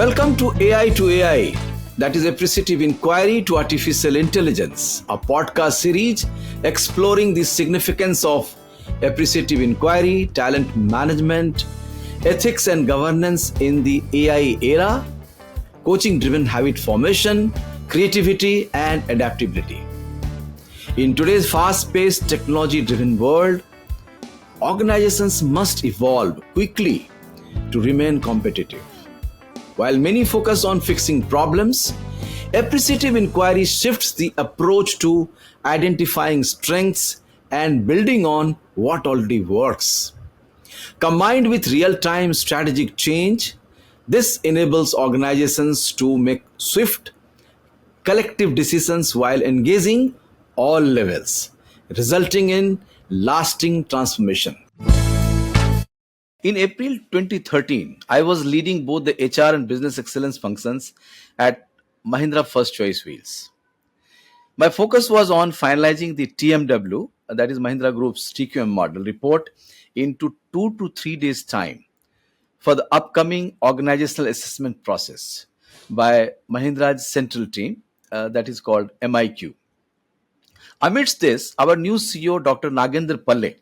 Welcome to Ai2AI, that is Appreciative Inquiry to Artificial Intelligence, a podcast series exploring the significance of appreciative inquiry, talent management, ethics and governance in the AI era, coaching-driven habit formation, creativity and adaptability. In today's fast-paced, technology-driven world, organizations must evolve quickly to remain competitive. While many focus on fixing problems, appreciative inquiry shifts the approach to identifying strengths and building on what already works. Combined with real-time strategic change, this enables organizations to make swift, collective decisions while engaging all levels, resulting in lasting transformation. In April 2013, I was leading both the HR and business excellence functions at Mahindra First Choice Wheels. My focus was on finalizing the TMW, that is Mahindra Group's TQM model report, into 2 to 3 days' time for the upcoming organizational assessment process by Mahindra's central team, that is called MIQ. Amidst this, our new CEO, Dr. Nagendra Palle,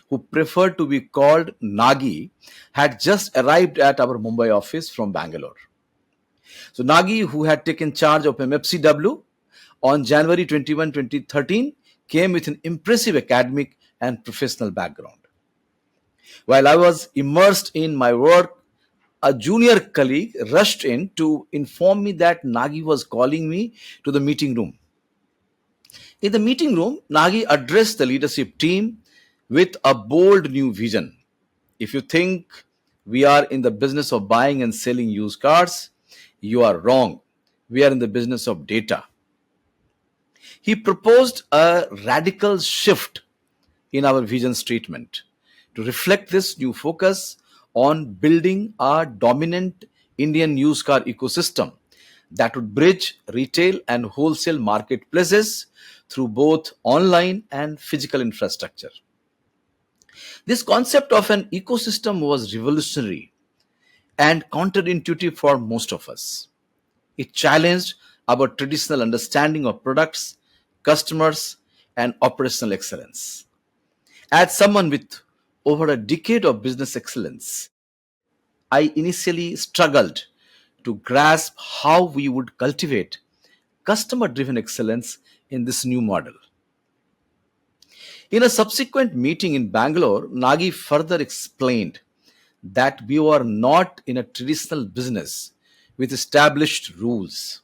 who preferred to be called Nagi, had just arrived at our Mumbai office from Bangalore. So Nagi, who had taken charge of MFCWL on January 21, 2013, came with an impressive academic and professional background. While I was immersed in my work, a junior colleague rushed in to inform me that Nagi was calling me to the meeting room. In the meeting room, Nagi addressed the leadership team with a bold new vision. If you think we are in the business of buying and selling used cars, you are wrong. We are in the business of data. He proposed a radical shift in our vision statement to reflect this new focus on building a dominant Indian used car ecosystem that would bridge retail and wholesale marketplaces through both online and physical infrastructure. This concept of an ecosystem was revolutionary and counterintuitive for most of us. It challenged our traditional understanding of products, customers, and operational excellence. As someone with over a decade of business excellence, I initially struggled to grasp how we would cultivate customer-driven excellence in this new model. In a subsequent meeting in Bangalore, Nagi further explained that we were not in a traditional business with established rules.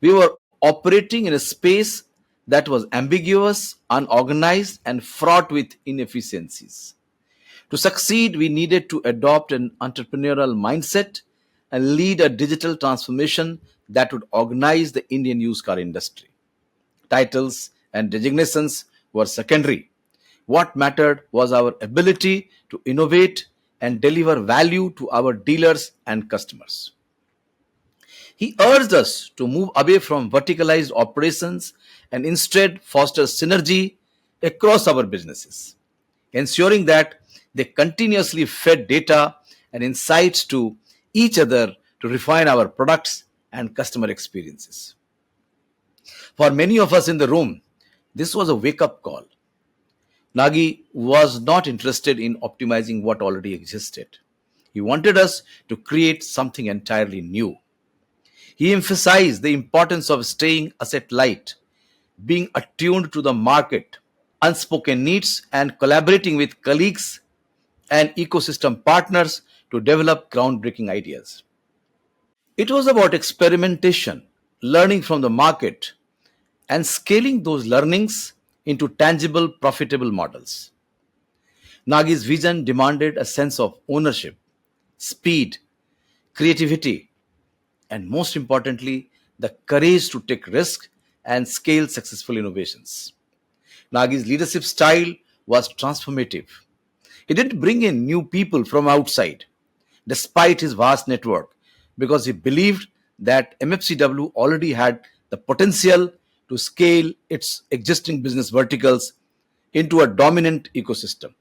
We were operating in a space that was ambiguous, unorganized, and fraught with inefficiencies. To succeed, we needed to adopt an entrepreneurial mindset and lead a digital transformation that would organize the Indian used car industry. Titles and designations were secondary. What mattered was our ability to innovate and deliver value to our dealers and customers. He urged us to move away from verticalized operations and instead foster synergy across our businesses, ensuring that they continuously fed data and insights to each other to refine our products and customer experiences. For many of us in the room, this was a wake-up call. Nagi was not interested in optimizing what already existed. He wanted us to create something entirely new. He emphasized the importance of staying asset light, being attuned to the market, unspoken needs, and collaborating with colleagues and ecosystem partners to develop groundbreaking ideas. It was about experimentation, learning from the market, and scaling those learnings into tangible, profitable models. Nagi's vision demanded a sense of ownership, speed, creativity, and most importantly, the courage to take risks and scale successful innovations. Nagi's leadership style was transformative. He didn't bring in new people from outside, despite his vast network, because he believed that MFCW already had the potential to scale its existing business verticals into a dominant ecosystem.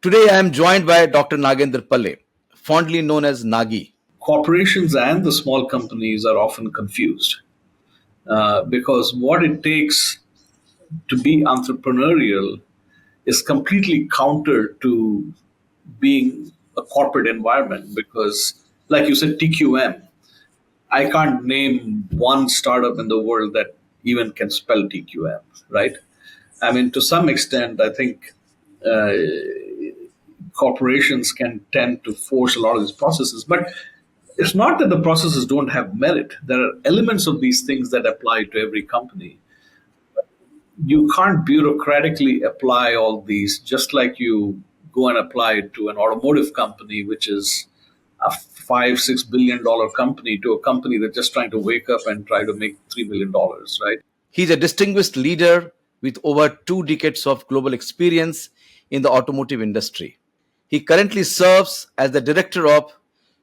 Today, I am joined by Dr. Nagendra Palle, fondly known as Nagi. corporations and the small companies are often confused because what it takes to be entrepreneurial is completely counter to being a corporate environment because, like you said, TQM, I can't name one startup in the world that even can spell TQM, right? I mean, to some extent, I think uh, corporations can tend to force a lot of these processes, but it's not that the processes don't have merit. There are elements of these things that apply to every company. You can't bureaucratically apply all these just like you go and apply it to an automotive company, which is a $5-6 billion company, to a company that's just trying to wake up and try to make $3 million, right? He's a distinguished leader with over 2 decades of global experience in the automotive industry. He currently serves as the director of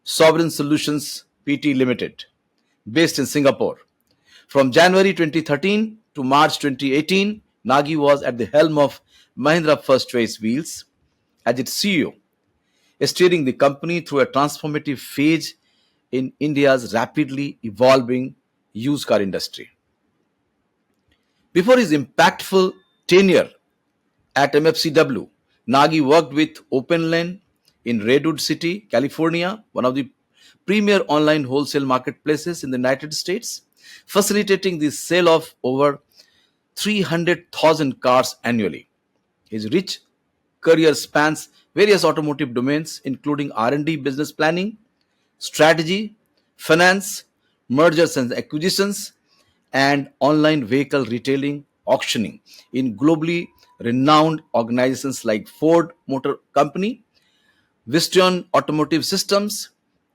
Sovereign Solutions Pte Ltd, based in Singapore. From January 2013 to March 2018, Nagi was at the helm of Mahindra First Choice Wheels as its CEO, steering the company through a transformative phase in India's rapidly evolving used car industry. Before his impactful tenure at MFCW, Nagi worked with OPENLANE in Redwood City, California, one of the premier online wholesale marketplaces in the United States, facilitating the sale of over 300,000 cars annually. His rich career spans various automotive domains, including R&D, business planning, strategy, finance, mergers and acquisitions, and online vehicle retailing auctioning in globally renowned organizations like Ford Motor Company, Visteon Automotive Systems,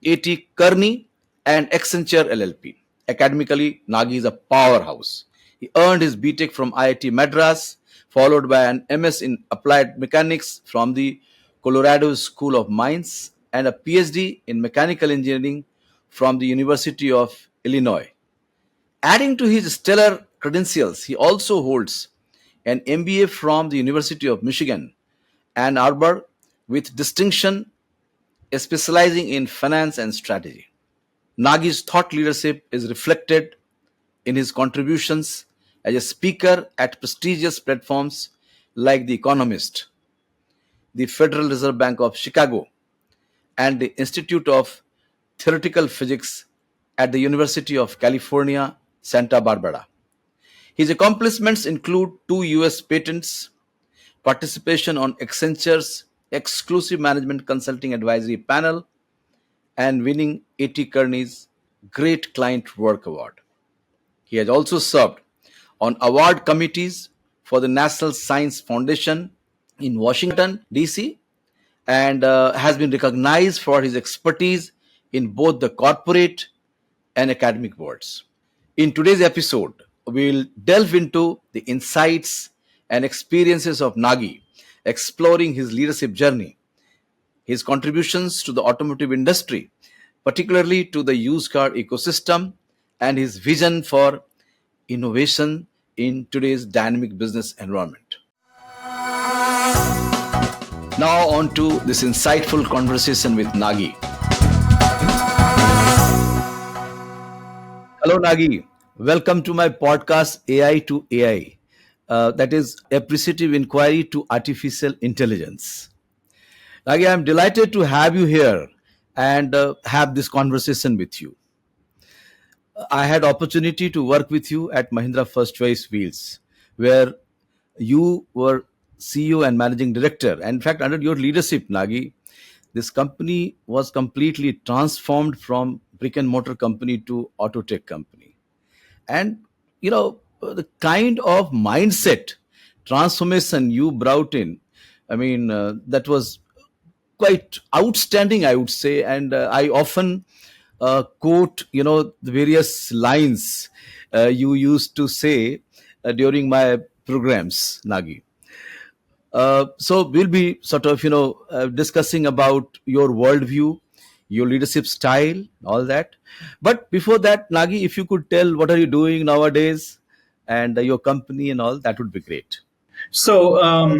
A.T. Kearney, and Accenture LLP. Academically, Nagi is a powerhouse. He earned his BTech from IIT Madras, followed by an MS in Applied Mechanics from the Colorado School of Mines, and a PhD in Mechanical Engineering from the University of Illinois. Adding to his stellar credentials, he also holds an MBA from the University of Michigan, Ann Arbor, with distinction, specializing in finance and strategy. Nagi's thought leadership is reflected in his contributions as a speaker at prestigious platforms like The Economist, the Federal Reserve Bank of Chicago, and the Institute of Theoretical Physics at the University of California, Santa Barbara. His accomplishments include 2 US patents, participation on Accenture's exclusive management consulting advisory panel, and winning A.T. Kearney's Great Client Work Award. He has also served on award committees for the National Science Foundation in Washington, D.C., and has been recognized for his expertise in both the corporate and academic worlds. In today's episode, we'll delve into the insights and experiences of Nagi, exploring his leadership journey, his contributions to the automotive industry, particularly to the used car ecosystem, and his vision for innovation in today's dynamic business environment. Now, on to this insightful conversation with Nagi. Hello, Nagi. Welcome to my podcast, Ai2AI. That is Appreciative Inquiry to Artificial Intelligence. Nagi, I'm delighted to have you here and have this conversation with you. I had opportunity to work with you at Mahindra First Choice Wheels, where you were CEO and managing director. And in fact, under your leadership, Nagi, this company was completely transformed from brick and mortar company to auto tech company. And the kind of mindset transformation you brought in, I mean, that was quite outstanding, I would say. And I often quote, the various lines you used to say during my programs, Nagi. So we'll be sort of, discussing about your worldview, your leadership style, all that. But before that, Nagi, if you could tell what are you doing nowadays and your company and all, that would be great. So,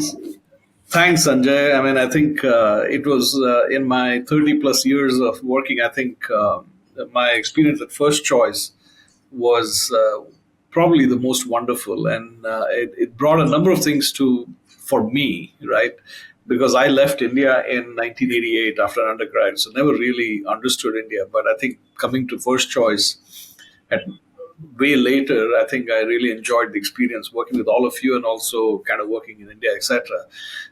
Thanks, Sanjay. I mean, I think it was in my 30 plus years of working, I think my experience at First Choice was probably the most wonderful. And it brought a number of things to for me, right? Because I left India in 1988 after undergrad, so never really understood India. But I think coming to First Choice at way later, I think I really enjoyed the experience working with all of you and also kind of working in India, etc.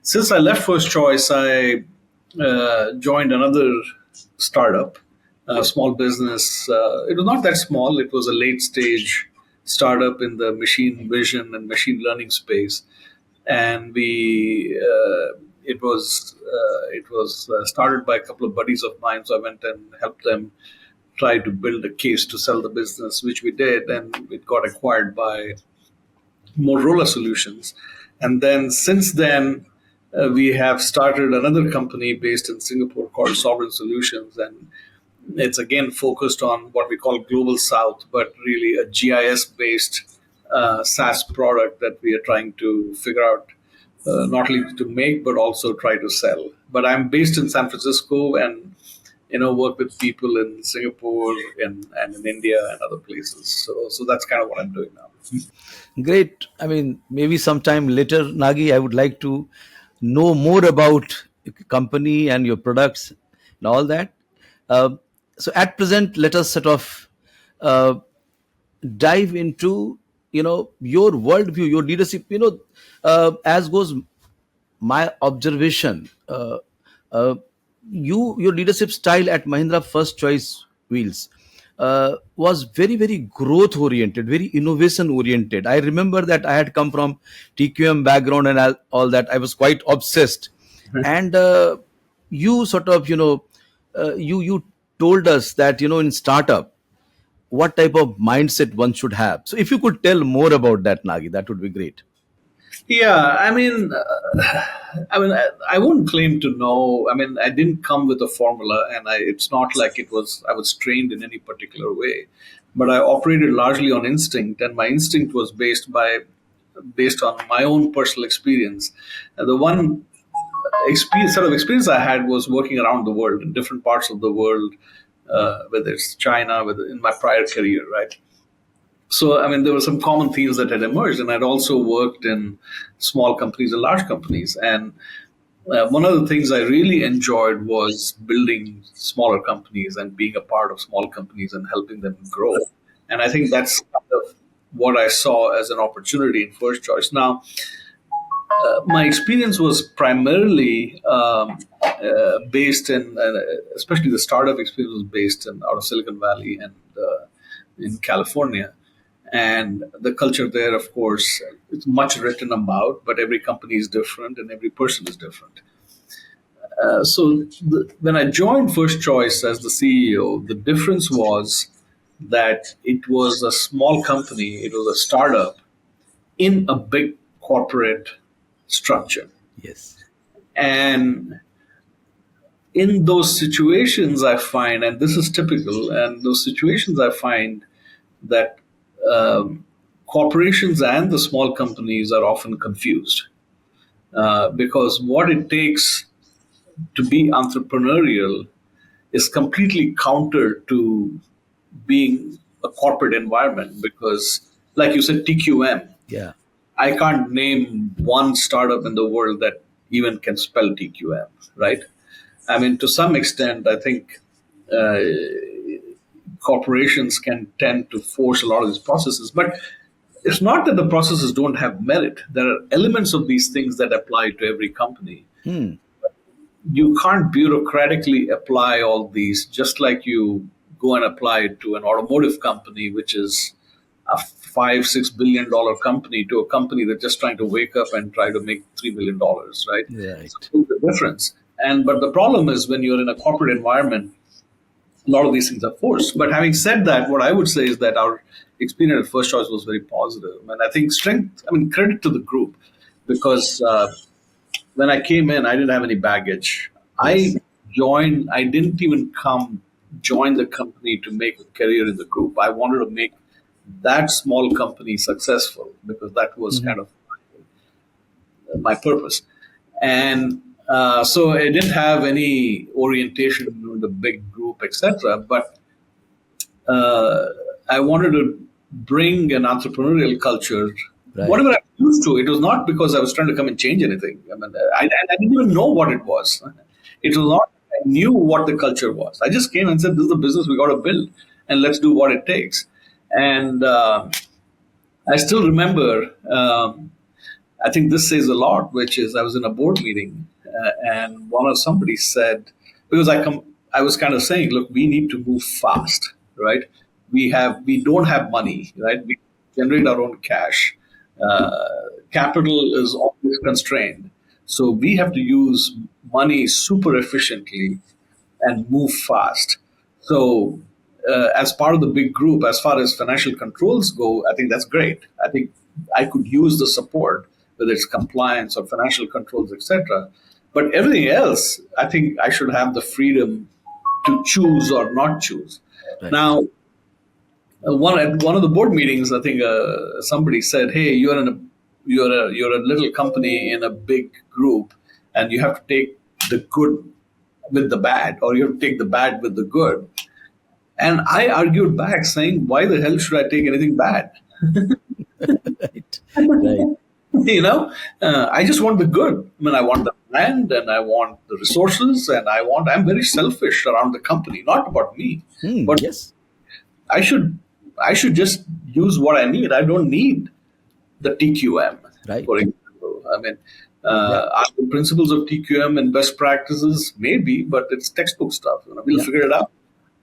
Since I left First Choice, I joined another startup, a small business. It was not that small. It was a late stage startup in the machine vision and machine learning space, and we it was started by a couple of buddies of mine. So I went and helped them try to build a case to sell the business, which we did, and it got acquired by Motorola Solutions. And then since then, we have started another company based in Singapore called Sovereign Solutions, and it's again focused on what we call Global South, but really a GIS based SaaS product that we are trying to figure out not only to make but also try to sell. But I'm based in San Francisco and work with people in Singapore and in India and other places. So that's kind of what I'm doing now. Great. I mean, maybe sometime later, Nagi, I would like to know more about your company and your products and all that. Uh, so at present, let us sort of uh, dive into your worldview, your leadership. As goes my observation, uh, your leadership style at Mahindra First Choice Wheels was very very growth oriented, very innovation oriented. I remember that I had come from TQM background and all that. I was quite obsessed, and you sort of you told us that in startup what type of mindset one should have. So if you could tell more about that, Nagi, that would be great. Yeah, I wouldn't claim to know. I mean, I didn't come with a formula, and it's not like I was trained in any particular way, but I operated largely on instinct, and my instinct was based on my own personal experience. And the one sort of experience I had was working around the world in different parts of the world, whether it's China, whether in my prior career, right? So, I mean, there were some common themes that had emerged, and I'd also worked in small companies and large companies. And one of the things I really enjoyed was building smaller companies and being a part of small companies and helping them grow. And I think that's kind of what I saw as an opportunity in First Choice. Now, my experience was primarily based in, especially the startup experience was based in out of Silicon Valley and in California. And the culture there, of course, it's much written about, but every company is different and every person is different. When I joined First Choice as the CEO, the difference was that it was a small company, it was a startup in a big corporate structure. Yes. And in those situations, I find, and this is typical, and those situations I find that corporations and the small companies are often confused because what it takes to be entrepreneurial is completely counter to being a corporate environment because, like you said, TQM. Yeah. I can't name one startup in the world that even can spell TQM, right? I mean, to some extent, I think uh, corporations can tend to force a lot of these processes, but it's not that the processes don't have merit. There are elements of these things that apply to every company. Hmm. You can't bureaucratically apply all these just like you go and apply it to an automotive company, which is a $5-6 billion company, to a company that's just trying to wake up and try to make $3 billion, right? So Right. there's a difference. But the problem is when you're in a corporate environment, a lot of these things are forced. But having said that, what I would say is that our experience at First Choice was very positive, and I think credit to the group because when I came in, I didn't have any baggage. I Yes. I didn't even join the company to make a career in the group. I wanted to make that small company successful because that was kind of my purpose. And so I didn't have any orientation in the big group, etc. But uh, I wanted to bring an entrepreneurial culture. Right. Whatever I was used to, it was not because I was trying to come and change anything. I mean, I didn't even know what it was. It was not. I knew what the culture was. I just came and said, "This is the business we got to build, and let's do what it takes." And I still remember. I think this says a lot, which is I was in a board meeting and somebody said, because I was kind of saying, look, we need to move fast, right? We don't have money, right? We generate our own cash. Uh, Capital is always constrained. So we have to use money super efficiently and move fast. So, as part of the big group, as far as financial controls go, I think that's great. I think I could use the support, whether it's compliance or financial controls, etc. But everything else, I think I should have the freedom to choose or not choose. Right. Now, at one of the board meetings, I think somebody said, "Hey, you're a little company in a big group, and you have to take the good with the bad, or you have to take the bad with the good." And I argued back, saying, "Why the hell should I take anything bad? Right. Right. I just want the good. I mean, I want the land, and I want the resources, and I'm very selfish around the company, not about me, but Yes. I should I should just use what I need. I don't need the TQM, Right. for example. I mean, Yeah. are the principles of TQM and best practices? Maybe, but it's textbook stuff. We'll Yeah. figure it out.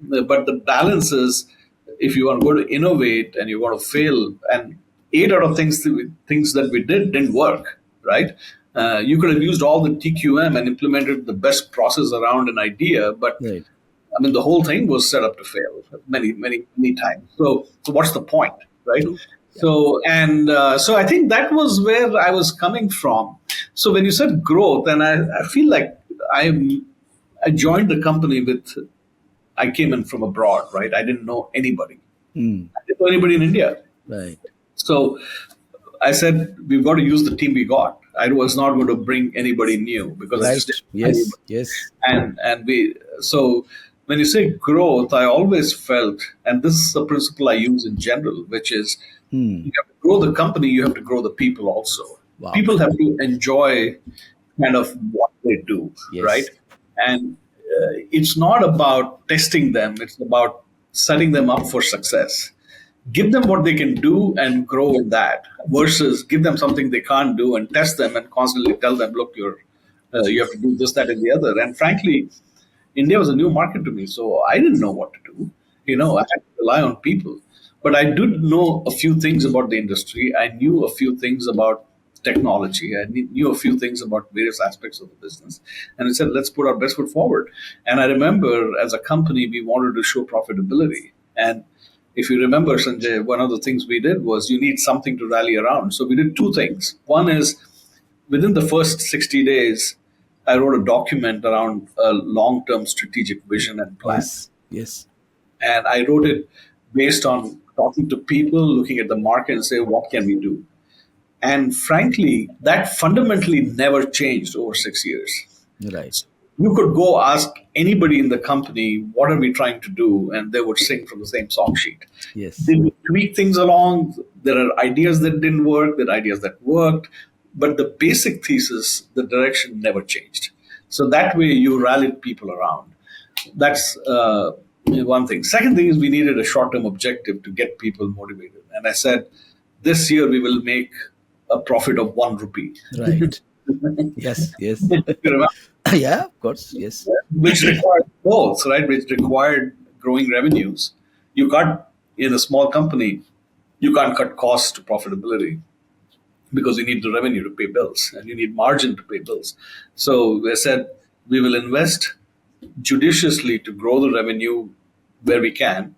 But the balance is, if you are going to innovate and you want to fail, and 8 out of things that we didn't work, right? You could have used all the TQM and implemented the best process around an idea, but Right. I mean, the whole thing was set up to fail many, many, many times. So what's the point, right? True. Yeah. So I think that was where I was coming from. So when you said growth, and I feel like I I joined the company with, I came in from abroad, right? I didn't know anybody. Mm. I didn't know anybody in India. Right. So I said, we've got to use the team we got. I was not going to bring anybody new because I just Right. didn't know Yes. anybody. Yes. And we so when you say growth, I always felt, and this is a principle I use in general, which is Hmm. you have to grow the company, you have to grow the people also. Wow. People have to enjoy kind of what they do, right? Yes. And it's not about testing them, it's about setting them up for success. Give them what they can do and grow in that, versus give them something they can't do and test them and constantly tell them, look, you have to do this, that, and the other. And frankly, India was a new market to me, so I didn't know what to do. I had to rely on people. But I did know a few things about the industry. I knew a few things about technology. I knew a few things about various aspects of the business. And I said, let's put our best foot forward. And I remember as a company, we wanted to show profitability. And if you remember, Sanjay, one of the things we did was you need something to rally around. So we did two things. One is within the first 60 days, I wrote a document around a long term strategic vision and plan. Yes. Yes. And I wrote it based on talking to people, looking at the market, and say, what can we do? And frankly, that fundamentally never changed over 6 years. Right. You could go ask anybody in the company, what are we trying to do? And they would sing from the same song sheet. Yes. Did we tweak things along? There are ideas that didn't work, there are ideas that worked. But the basic thesis, the direction never changed. So that way you rallied people around. That's one thing. Second thing is we needed a short term objective to get people motivated. And I said, this year we will make a profit of 1 rupee. Right. Yes. Yes. You remember? Yeah. Of course. Yes. Which required goals, right? Which required growing revenues. You can't, in a small company, you can't cut costs to profitability because you need the revenue to pay bills and you need margin to pay bills. So they said we will invest judiciously to grow the revenue where we can,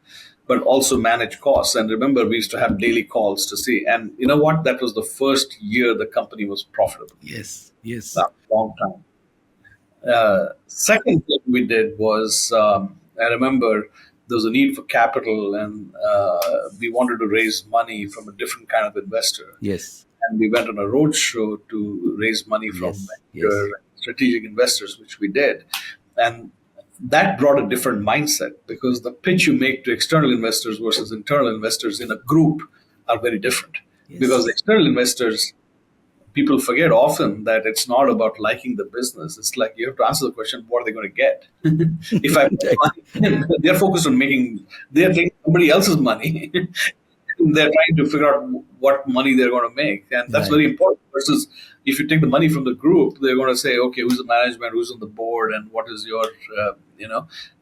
but also manage costs. And remember, we used to have daily calls to see. And you know what? That was the first year the company was profitable. Yes. Yes. That long time. Second thing we did was I remember there was a need for capital, and we wanted to raise money from a different kind of investor. Yes. and we went on a road show to raise money from Yes. venture Yes. strategic investors, which we did. And that brought a different mindset, because the pitch you make to external investors versus internal investors in a group are very different. Because Yes. external investors, people forget often that it's not about liking the business. It's like you have to answer the question, what are they going to get? If I put Right. money, they're focused on they're taking somebody else's money. They're trying to figure out what money they're going to make. And that's Right. very important. Versus if you take the money from the group, they're going to say, okay, who's the management, who's on the board, and what is your,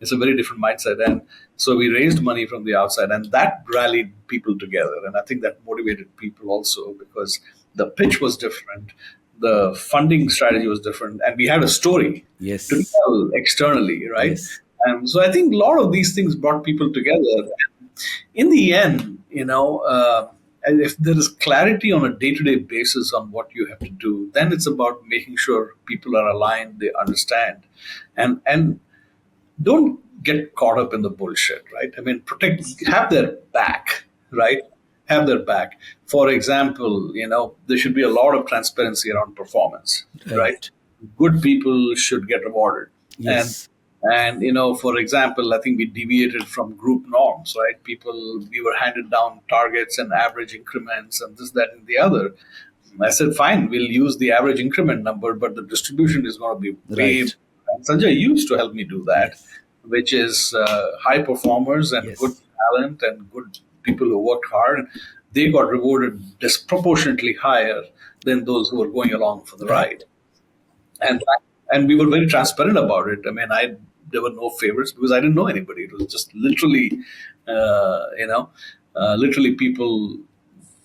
it's a very different mindset. And so we raised money from the outside, and that rallied people together. And I think that motivated people also, because the pitch was different, the funding strategy was different, and we had a story to Yes. tell externally, right? Yes. And so I think a lot of these things brought people together. In the end, and if there is clarity on a day-to-day basis on what you have to do, then it's about making sure people are aligned, they understand, and don't get caught up in the bullshit, right? I mean, have their back, right? Have their back. For example, there should be a lot of transparency around performance, right? Right. Good people should get rewarded. And Yes. for example, I think we deviated from group norms, right? We were handed down targets and average increments and this, that, and the other. I said, fine, we'll use the average increment number, but the distribution is going to be way. Right. And Sanjay used to help me do that, Yes. which is high performers and good Yes. talent and good people who worked hard. They got rewarded disproportionately higher than those who were going along for the Right. ride. And and we were very transparent about it. I mean, there were no favorites because I didn't know anybody. It was just literally, literally people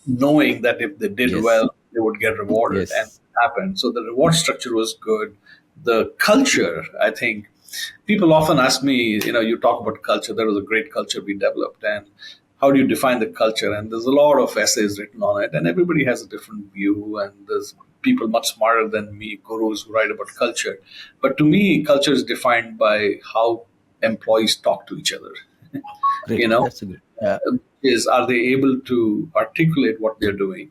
knowing that if they did Yes. well, they would get rewarded, and Yes. it happened. So the reward structure was good. The culture, I think, people often ask me, you talk about culture. There was a great culture we developed, and how do you define the culture? And there's a lot of essays written on it, and everybody has a different view. And there's people much smarter than me, gurus who write about culture. But to me, culture is defined by how employees talk to each other. Great. you know, That's a good. Yeah. is are they able to articulate what they're doing?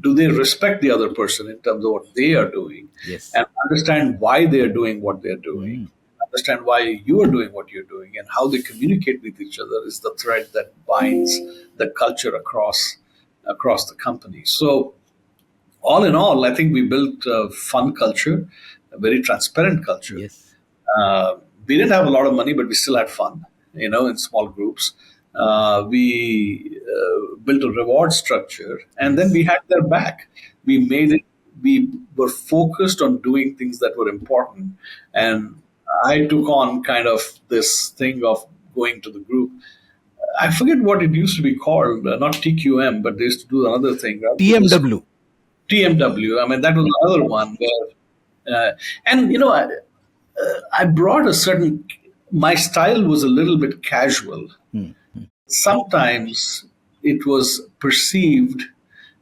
Do they respect the other person in terms of what they are doing, Yes. and understand why they're doing what they're doing? Mm. Understand why you are doing what you're doing, and how they communicate with each other is the thread that binds the culture across the company. So, all in all, I think we built a fun culture, a very transparent culture. Yes. We didn't have a lot of money, but we still had fun, in small groups. We built a reward structure, and then Yes. we had their back. We made it. We were focused on doing things that were important, and I took on kind of this thing of going to the group. I forget what it used to be called, not TQM, but they used to do another thing. Right? It was TMW. TMW. I mean, that was another one where, and I brought a certain. My style was a little bit casual. Hmm. Sometimes it was perceived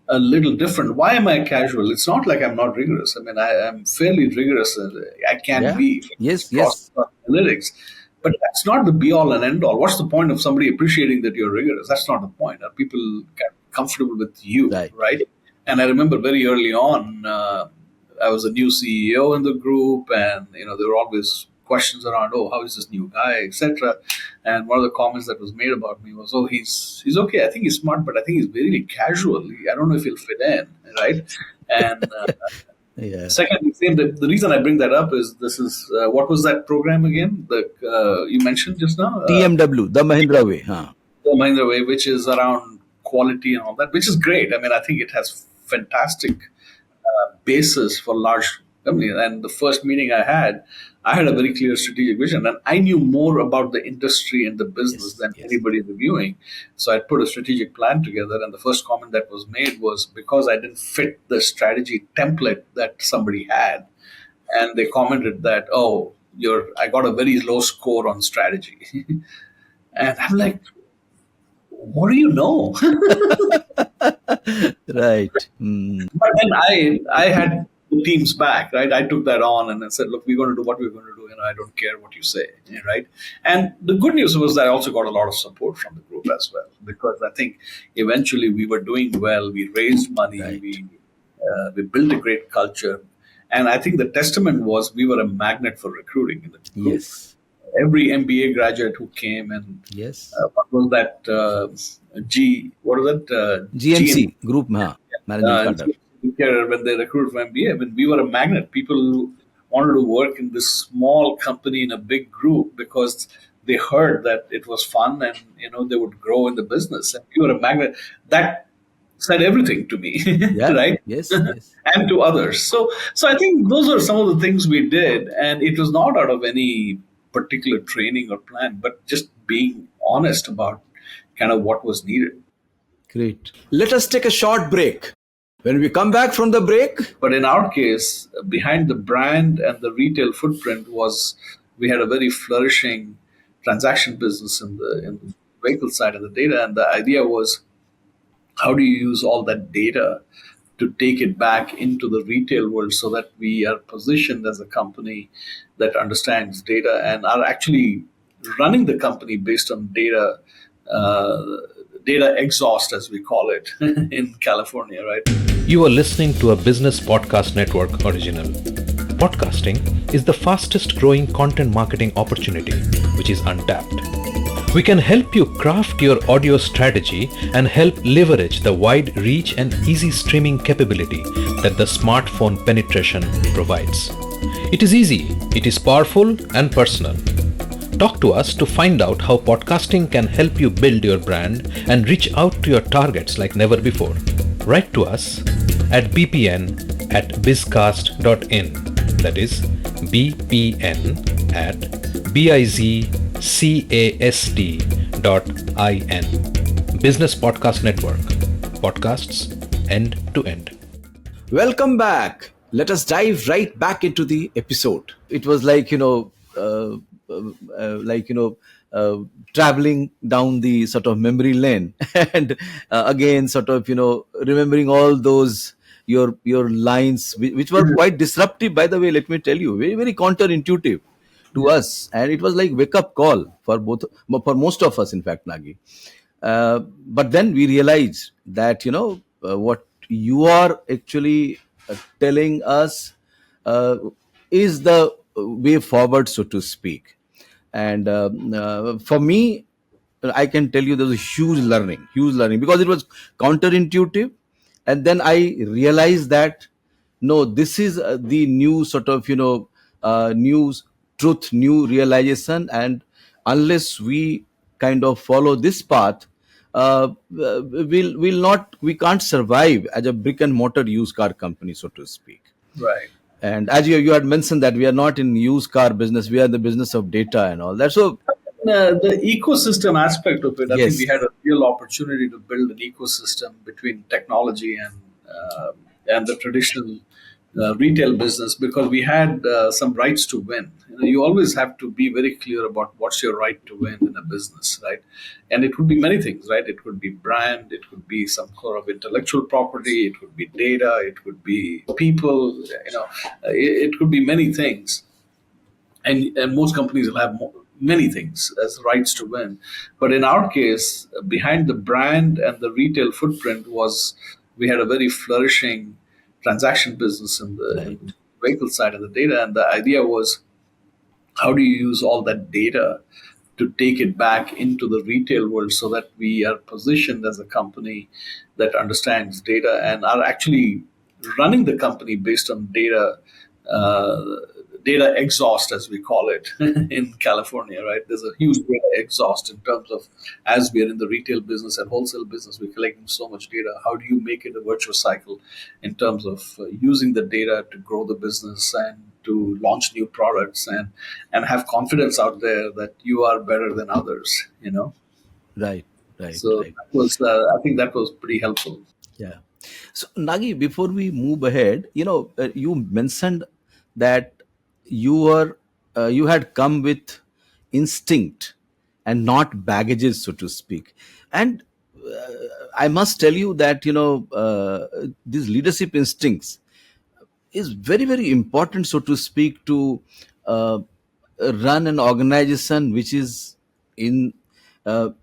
a little different. Why am I casual? It's not like I'm not rigorous. I mean, I am fairly rigorous. I can Yeah. be Yes. across Yes. analytics, but that's not the be all and end all. What's the point of somebody appreciating that you're rigorous? That's not the point. Are people comfortable with you, Right. right? And I remember very early on, I was a new CEO in the group, and there were always questions around, oh, how is this new guy, etc. And one of the comments that was made about me was, oh, he's okay. I think he's smart, but I think he's very casual. I don't know if he'll fit in, right? And Yeah. secondly, the reason I bring that up is this is what was that program again? The you mentioned just now, TMW. The Mahindra way. Huh. the Mahindra way, which is around quality and all that, which is great. I mean, I think it has fantastic basis for large companies. And the first meeting I had a very clear strategic vision, and I knew more about the industry and the business Yes. than Yes. anybody reviewing. So I put a strategic plan together, and the first comment that was made was because I didn't fit the strategy template that somebody had, and they commented that, oh, I got a very low score on strategy. And I'm like, what do you know? Right. Mm. But then I had the team's back, right? I took that on and I said, look, we're going to do what we're going to do. I don't care what you say, right? And the good news was that I also got a lot of support from the group as well, because I think eventually we were doing well. We raised money. Right. We We built a great culture. And I think the testament was we were a magnet for recruiting in the group. Yes. Every MBA graduate who came, and Yes. what was that? What was that? GM, GMC Group, Managing Cadre. when they recruited for MBA. I mean, we were a magnet. People who wanted to work in this small company in a big group because they heard that it was fun and they would grow in the business. And we were a magnet. That said everything to me, Yeah. right? Yes. Yes. And to others. So I think those are some of the things we did, and it was not out of any particular training or plan, but just being honest about kind of what was needed. Great. Let us take a short break. When we come back from the break, But in our case, behind the brand and the retail footprint was we had a very flourishing transaction business in the vehicle side of the data, and the idea was how do you use all that data to take it back into the retail world so that we are positioned as a company that understands data and are actually running the company based on data, uh, data exhaust, as we call it in California, right? You are listening to a Business Podcast Network original. Podcasting is the fastest growing content marketing opportunity which is untapped. We can help you craft your audio strategy and help leverage the wide reach and easy streaming capability that the smartphone penetration provides. It is easy, it is powerful and personal. Talk to us to find out how podcasting can help you build your brand and reach out to your targets like never before. Write to us at bpn@bizcast.in. That is bpn@bizcast.in. Business Podcast Network. Podcasts end to end. welcome back. Let us dive right back into the episode. It was like, traveling down the sort of memory lane and again, sort of, remembering all those your lines, which were quite disruptive, by the way. Let me tell you, very, very counterintuitive to us, and it was like wake up call for both, for most of us, in fact, Nagi. But then we realized that what you are actually telling us uh, is the way forward, so to speak. And for me, I can tell you there's a huge learning, because it was counterintuitive. And then I realized that no, this is the new sort of news truth, new realization. And unless we kind of follow this path, we can't survive as a brick and mortar used car company, so to speak. Right. And as you had mentioned, that we are not in used car business, we are in the business of data and all that. So The ecosystem aspect of it, I think we yes. had a real opportunity to build an ecosystem between technology and the traditional retail business, because we had some rights to win. You always have to be very clear about what's your right to win in a business, right? And it could be many things, right? It could be brand, it could be some sort of intellectual property, it could be data, it could be people, it could be many things, and most companies will have many things as rights to win. But in our case, behind the brand and the retail footprint was we had a very flourishing transaction business in the Right. vehicle side of the data, and the idea was how do you use all that data to take it back into the retail world so that we are positioned as a company that understands data and are actually running the company based on data, uh, data exhaust, as we call it in California, right? There's a huge data exhaust in terms of as we are in the retail business and wholesale business, we're collecting so much data. How do you make it a virtuous cycle in terms of using the data to grow the business and to launch new products and have confidence out there that you are better than others. Right. Right. So Right. that was, I think that was pretty helpful. Yeah. So, Nagi, before we move ahead, you mentioned that you had come with instinct and not baggages, so to speak. And I must tell you that these leadership instincts is very, very important, so to speak, to uh, run an organization which is in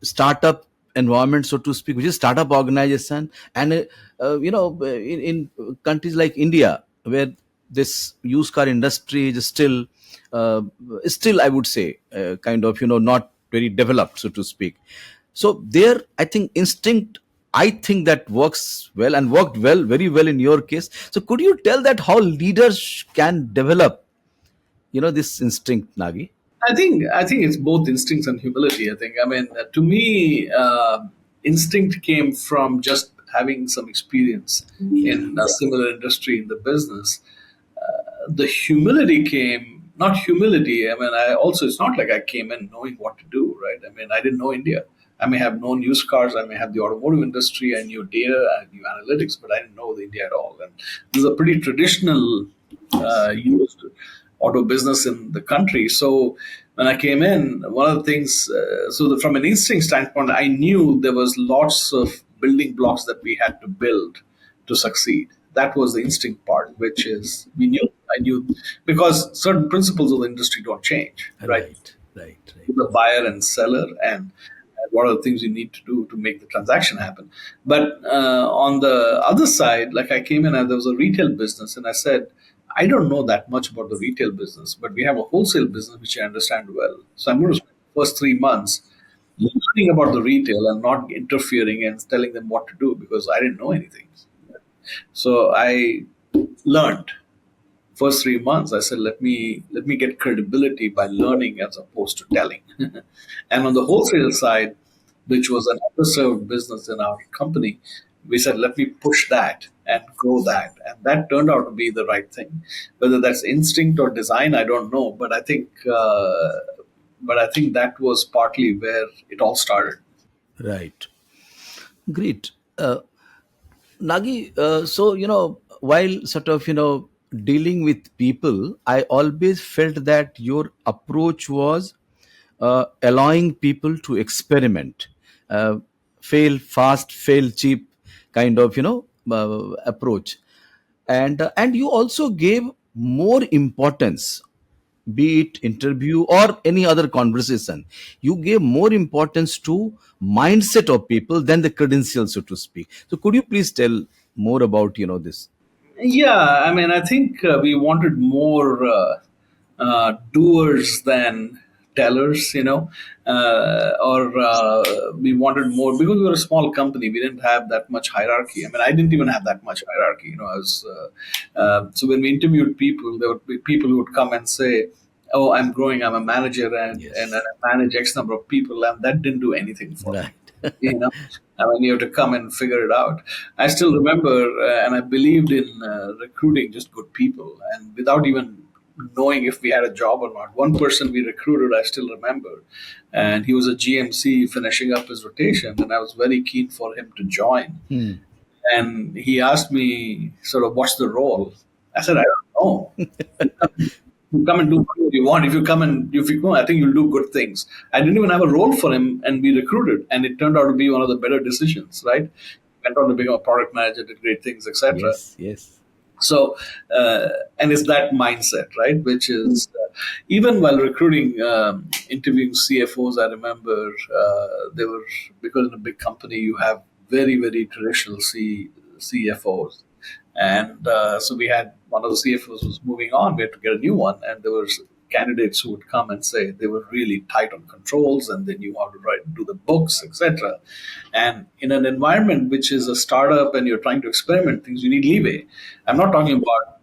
startup environment, so to speak, which is startup organization, and in countries like India, where this used car industry is still, I would say, kind of not very developed, so to speak. So there, I think instinct, I think that works well and worked well, very well in your case. So could you tell that how leaders can develop this instinct, Nagi? I think it's both instincts and humility. I mean, to me, instinct came from just having some experience in a similar industry in the business. The humility came, not humility. I mean, I also, it's not like I came in knowing what to do, right? I mean, I didn't know India. I may have known used cars, I may have the automotive industry, I knew data, I knew analytics, but I didn't know the India at all. And this is a pretty traditional used auto business in the country. So when I came in, one of the things, from an instinct standpoint, I knew there was lots of building blocks that we had to build to succeed. That was the instinct part, which is I knew because certain principles of the industry don't change, right? Right. The buyer and seller, and what are the things you need to do to make the transaction happen. But on the other side, like I came in and there was a retail business, and I said, I don't know that much about the retail business, but we have a wholesale business which I understand well. So I'm going to spend the first 3 months learning about the retail and not interfering and telling them what to do because I didn't know anything. So I learned. First 3 months, I said, let me get credibility by learning as opposed to telling. And on the wholesale side, which was an underserved business in our company, we said, let me push that and grow that. And that turned out to be the right thing. Whether that's instinct or design, I don't know. But I think that was partly where it all started. Right. Great. Nagi, so, while sort of, dealing with people, I always felt that your approach was allowing people to experiment, uh, fail fast, fail cheap kind of, approach. And you also gave more importance, be it interview or any other conversation, you gave more importance to mindset of people than the credentials, so to speak. So could you please tell more about this? Yeah, I mean, I think we wanted more doers than tellers, or we wanted more because we were a small company. We didn't have that much hierarchy. I mean, I didn't even have that much hierarchy. So when we interviewed people, there would be people who would come and say, "Oh, I'm growing. I'm a manager, and Yes. I manage X number of people," and that didn't do anything for me. Right. you know I mean, you have to come and figure it out. I still remember, and I believed in recruiting just good people, and without even knowing if we had a job or not. One person we recruited, I still remember, and he was a GMC finishing up his rotation, and I was very keen for him to join. Hmm. And he asked me, sort of, what's the role? I said, I don't know. You come and do what you want. If you come, I think you'll do good things. I didn't even have a role for him, and we recruited, and it turned out to be one of the better decisions. Right, went on to become a product manager, did great things, etc. Yes. So, and it's that mindset, right? Which is even while recruiting, interviewing CFOs, I remember they were, because in a big company you have very very traditional CFOs, and so we had one of the CFOs was moving on. We had to get a new one, and there was candidates who would come and say they were really tight on controls and they knew how to do the books, etc. And in an environment which is a startup and you're trying to experiment things, you need leeway. I'm not talking about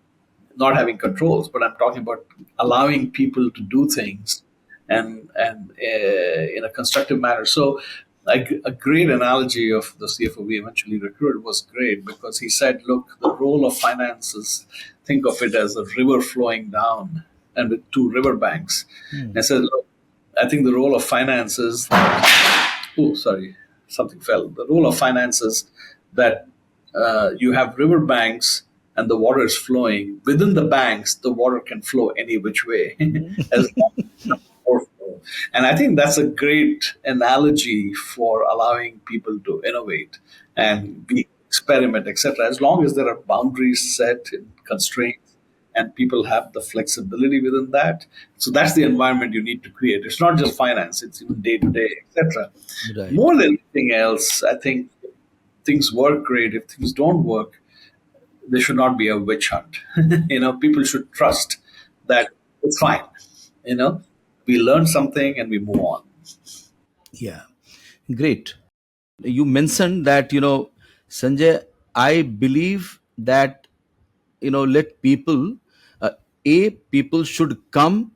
not having controls, but I'm talking about allowing people to do things and in a constructive manner. So a great analogy of the CFO we eventually recruited was great because he said, look, the role of finances, think of it as a river flowing down and with two river banks. And I said, look, I think the role of finance is oh, sorry, something fell. The role of finance is that you have river banks and the water is flowing. Within the banks, the water can flow any which way as long as there's more flow. And I think that's a great analogy for allowing people to innovate and experiment, etc. As long as there are boundaries set and constraints, and people have the flexibility within that. So that's the environment you need to create. It's not just finance; it's even day to day, etc. Right. More than anything else, I think things work great. If things don't work, there should not be a witch hunt. People should trust that it's fine. You know, we learn something and we move on. Yeah. Great. You mentioned that, Sanjay, I believe that, let people, people should come,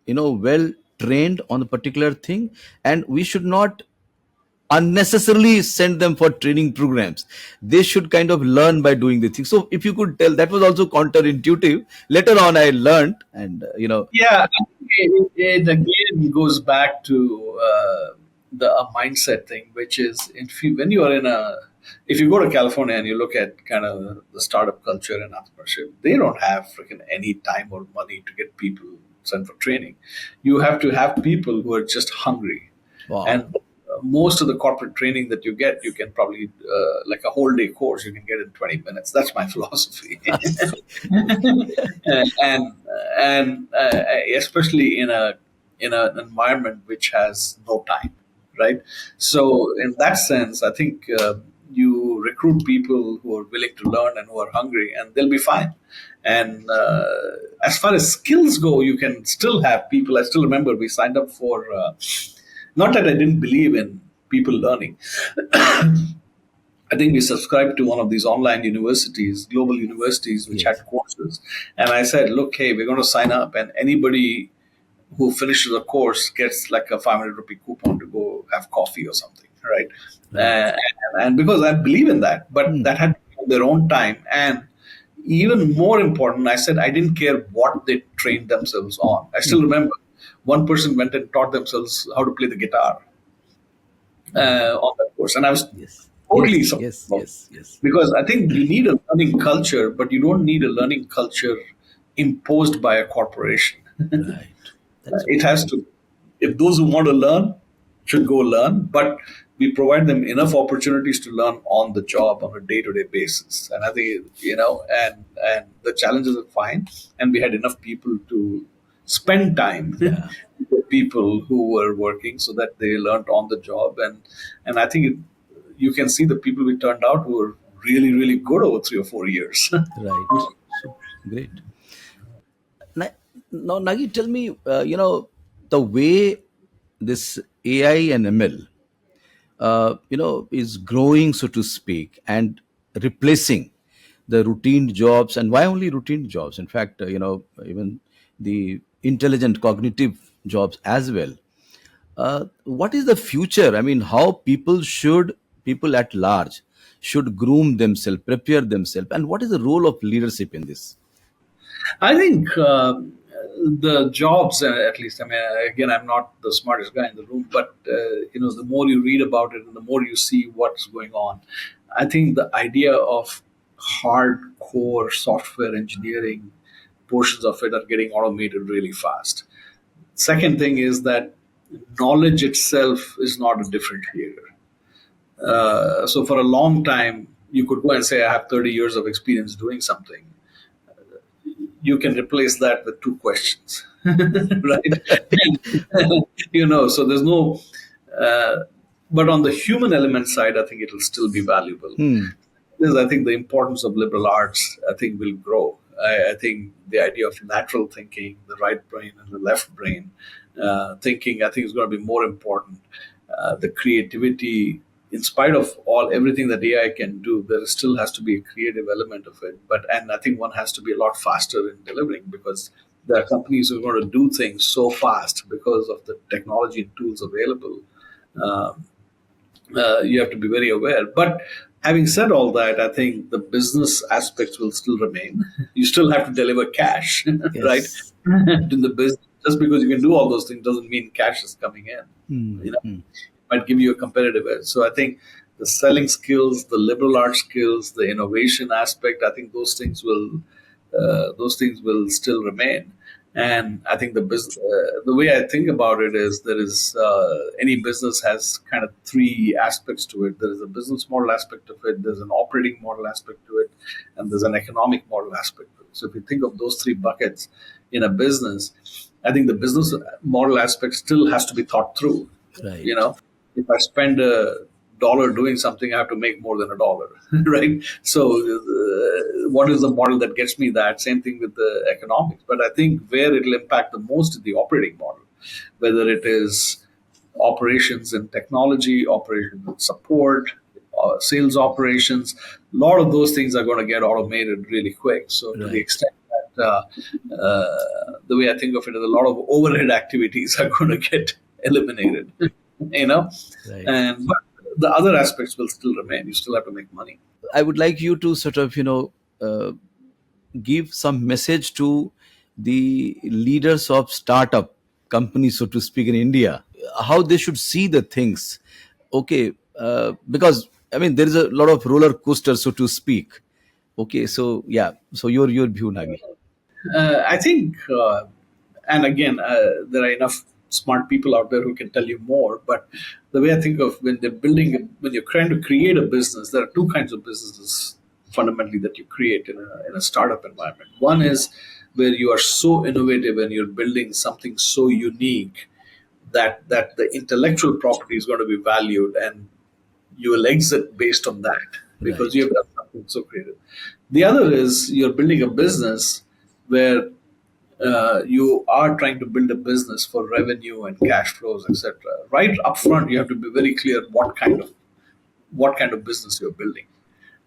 well trained on a particular thing, and we should not unnecessarily send them for training programs. They should kind of learn by doing the thing. So if you could tell, that was also counterintuitive. Later on I learned, and Yeah, I think it again goes back to the a mindset thing, which is when you are if you go to California and you look at kind of the startup culture and entrepreneurship, they don't have freaking any time or money to get people sent for training. You have to have people who are just hungry, wow. and most of the corporate training that you get, you can probably like a whole day course, you can get in 20 minutes. That's my philosophy. and especially in an environment which has no time, right? So in that sense, I think you recruit people who are willing to learn and who are hungry, and they'll be fine. And as far as skills go, you can still have people. I still remember we signed up for not that I didn't believe in people learning. I think we subscribed to one of these online universities, global universities, which Yes. had courses. And I said, look, hey, we're going to sign up, and anybody who finishes a course gets like a 500 rupee coupon to go have coffee or something, right? Right. And because I believe in that, but Hmm. that had to be on their own time. And even more important, I said, I didn't care what they trained themselves on. I still remember one person went and taught themselves how to play the guitar on that course. And I was Yes. totally Yes. supportive Yes. of it. Yes. Yes. Because I think you need a learning culture, but you don't need a learning culture imposed by a corporation. Right. That's It very has true. to, if those who want to learn should go learn, but we provide them enough opportunities to learn on the job on a day-to-day basis. And I think, and the challenges are fine. And we had enough people to spend time Yeah. with people who were working so that they learned on the job. And I think you can see the people we turned out who were really, really good over 3 or 4 years. Right. So great. Na- Now, Nagi, tell me, the way this AI and ML, is growing, so to speak, and replacing the routine jobs. And why only routine jobs? In fact, even the intelligent cognitive jobs as well. What is the future? I mean, how people at large should groom themselves, prepare themselves, and what is the role of leadership in this? I think the jobs, at least, I mean, again, I'm not the smartest guy in the room, but the more you read about it and the more you see what's going on, I think the idea of hardcore software engineering portions of it are getting automated really fast. Second thing is that knowledge itself is not a differentiator. So for a long time, you could go and say, I have 30 years of experience doing something. You can replace that with two questions, right? So there's no, uh, but on the human element side, I think it'll still be valuable. Hmm. Because I think the importance of liberal arts, I think, will grow. I think the idea of natural thinking, the right brain and the left brain thinking, I think is going to be more important. The creativity, in spite of everything that AI can do, there still has to be a creative element of it. And I think one has to be a lot faster in delivering because there are companies who are going to do things so fast because of the technology and tools available. Um, you have to be very aware. But having said all that, I think the business aspects will still remain. You still have to deliver cash, right? Yes. In the business, just because you can do all those things doesn't mean cash is coming in. Hmm. You know, Hmm. might give you a competitive edge. So I think the selling skills, the liberal arts skills, the innovation aspect, I think those things will still remain. And I think the way I think about it is there is any business has kind of three aspects to it. There is a business model aspect of it, there's an operating model aspect to it, and there's an economic model aspect to it. So if you think of those three buckets in a business, I think the business model aspect still has to be thought through. Right. If I spend $1 doing something, I have to make more than $1, right? So, what is the model that gets me that? Same thing with the economics. But I think where it'll impact the most is the operating model, whether it is operations and technology, operations and support, sales operations. A lot of those things are going to get automated really quick. So, to the extent that the way I think of it is, a lot of overhead activities are going to get eliminated. Right. But the other aspects will still remain. You still have to make money. I would like you to sort of, give some message to the leaders of startup companies, so to speak, in India, how they should see the things. Okay, because I mean there is a lot of roller coaster, so to speak. Okay, so yeah, so your view, Nagi. I think, and again, there are enough smart people out there who can tell you more. But the way I think of when you're trying to create a business, there are two kinds of businesses fundamentally that you create in a startup environment. One is where you are so innovative and you're building something so unique that the intellectual property is going to be valued, and you will exit based on that because Right. you have done something so creative. The other is you're building a business where you are trying to build a business for revenue and cash flows, etc. Right up front, you have to be very clear what kind of business you're building,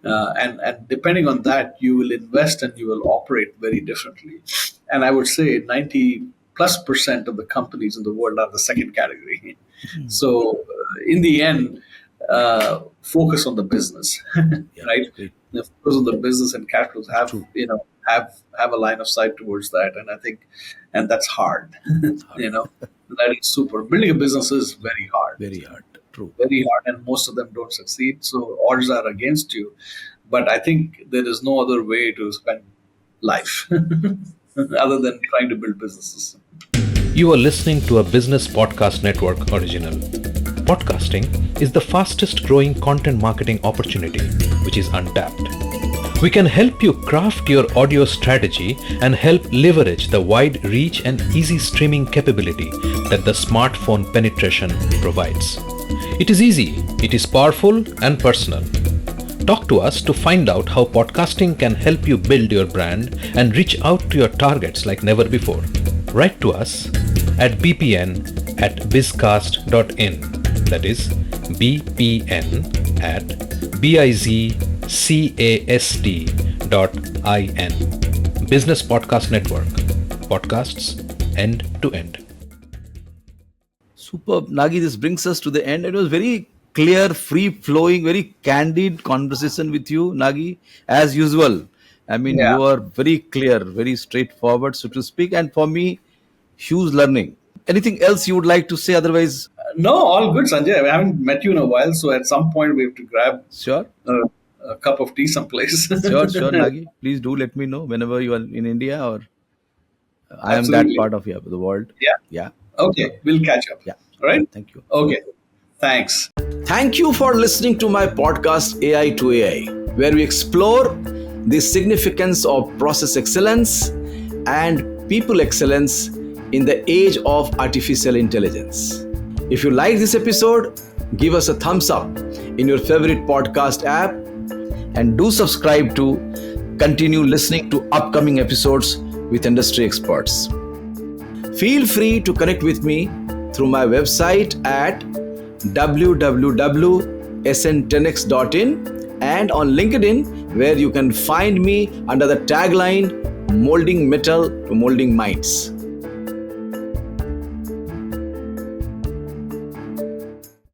and depending on that, you will invest and you will operate very differently. And I would say 90+% of the companies in the world are the second category. So in the end, focus on the business, right? Great. Focus on the business, and cash flows have a line of sight towards that. And I think, and that's hard. That is super. Building a business is very hard. Very hard. True. Very hard, and most of them don't succeed. So odds are against you. But I think there is no other way to spend life other than trying to build businesses. You are listening to a Business Podcast Network original. Podcasting is the fastest growing content marketing opportunity which is untapped. We can help you craft your audio strategy and help leverage the wide reach and easy streaming capability that the smartphone penetration provides. It is easy, it is powerful and personal. Talk to us to find out how podcasting can help you build your brand and reach out to your targets like never before. Write to us at bpn@bizcast.in. That is bpn@bizcast.in. Business Podcast Network. Podcasts end to end. Superb. Nagi, this brings us to the end. It was very clear, free-flowing, very candid conversation with you, Nagi, as usual. I mean, Yeah. you are very clear, very straightforward, so to speak. And for me, huge learning. Anything else you would like to say? Otherwise, No, all good, Sanjay. I haven't met you in a while, so at some point we have to grab sure, a cup of tea someplace. sure, Nagi. Please do let me know whenever you are in India, or I am that Absolutely. part of the world. Yeah. Yeah. Okay, we'll catch up. Yeah. All right? Thank you. Okay. Thanks. Thank you for listening to my podcast Ai2AI, where we explore the significance of process excellence and people excellence in the age of artificial intelligence. If you like this episode, give us a thumbs up in your favorite podcast app, and do subscribe to continue listening to upcoming episodes with industry experts. Feel free to connect with me through my website at www.sn10x.in and on LinkedIn, where you can find me under the tagline Molding Metal to Molding Minds.